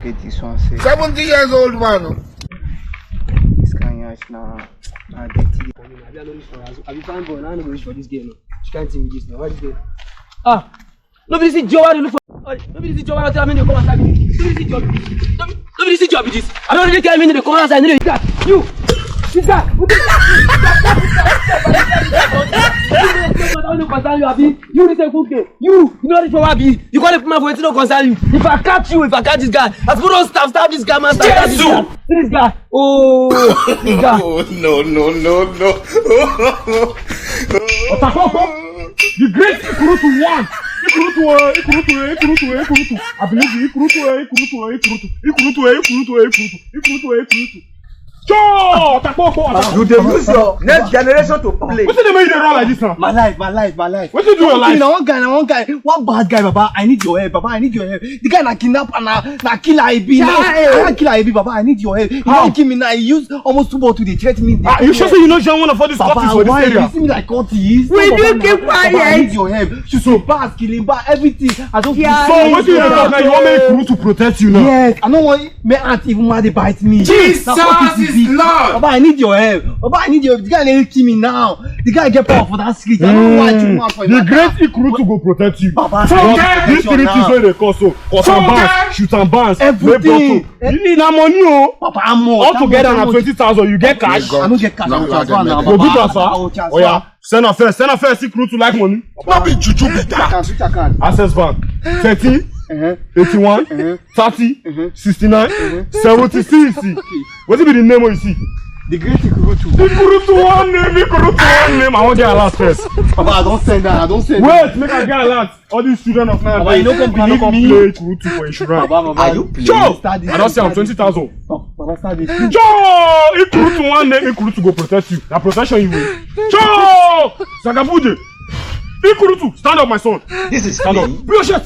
This one say 70 years old man. this kind of now dirty. I be fine boy, now I no go reach for this game. She can't see me this now. What is it? Ah, nobody see job. Look for. Nobody see job. Tell me they come outside. Nobody see job. Nobody see job with this. I don't really care. Me they come outside. You, this guy. You listen quickly. You know this for what be. You call it my voice, no concern you. If I catch this guy, I put on stab this guy, man. Stab this guy. Oh, this guy. Oh no. The great Ikurutu won. Ikurutu. I believe Ikurutu. You dey use your next generation to play. What's the mean they run like this now? My life. What you do your life? One guy, one bad guy, Baba. I need your help, Baba. I need your help. The guy na kidnapper, na killer IB. Na killer IB, Baba. I need your help. He don't kill me now. He used almost 2 bottles to threaten me. You sure say you know John one of all these courts for this area? You see me like courties. Will you keep quiet? I need your help. Shoot so bad, killing bad, everything. I don't feel So what do you do now? You want me to protect you now? Yes, I don't want my aunt even mad they bite me. Jesus is Lord. Baba, I need your help. Baba, I need your help. The guy nearly kill me now. The guy get power for that street. I don't know why you want for the great Ikurutu go protect you. Baba, this spirit is where they cause so. Cause and bands, shoot and bands, everything. You need that money, oh. Papa, I'm more. All together na 20,000. You get cash. I don't get cash. No, Go do transfer. Oh yeah. Send a first. Ikurutu like money. Not be juju be that. Access bank 30, 81, 30, 69, 76. What be the name you see? The great Ikurutu. Ikurutu one name. I want to get a last first. Papa, I don't send that. Wait, make I get a last. All these children of now. Baba, you don't come play Ikurutu for insurance. Baba, you play? Joe! I don't say I'm 20,000. Baba, start this. Joe! Ikurutu one name. Ikurutu go protect you. That protection you will. Joe! Zagabude! Ikurutu, stand up, my son. This is stand up. Put your shirt.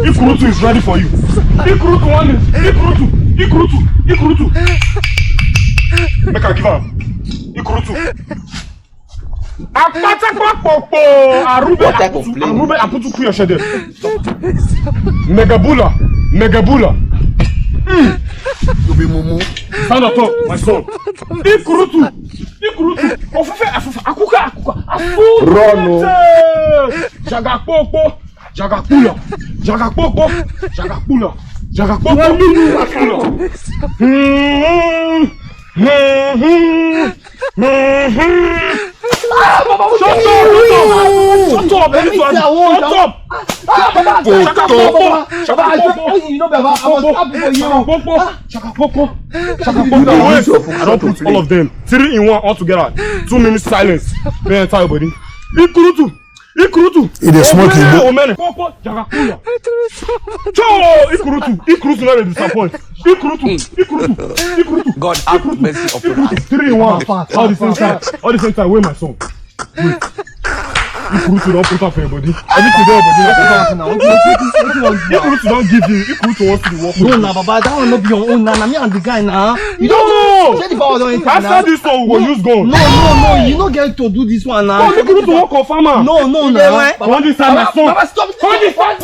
Ikurutu is ready for you. Ikurutu one name. Ikurutu. Make I give up. Ikurutu. Arube aputu kuya shede. Megabula. You be mumu. Stand up, my son. Ikurutu. Ofufe. Akuka. Rono. Jagakpokpo. Shut up! I don't put all of them. 3 in 1 all together. 2 minutes silence. May I tell you, buddy? Ikurutu. It is smoking. Ikurutu never disappoint. Ikurutu. God have mercy upon us. 3 in 1. All the same time. Wait, my son. Wait. Ikurutu don't put up for your body. Everything there, body. Ikurutu don't give you. Ikurutu wants to be walking. No, nah, Baba, that will not be your own. Nah, me and the guy, nah. You don't know. After this one, we will use gun. No. You don't get to do this one, nah. No, Ikurutu won't confirm. No, nah. Come on, this time, my son. Baba, stop. Come on, this time.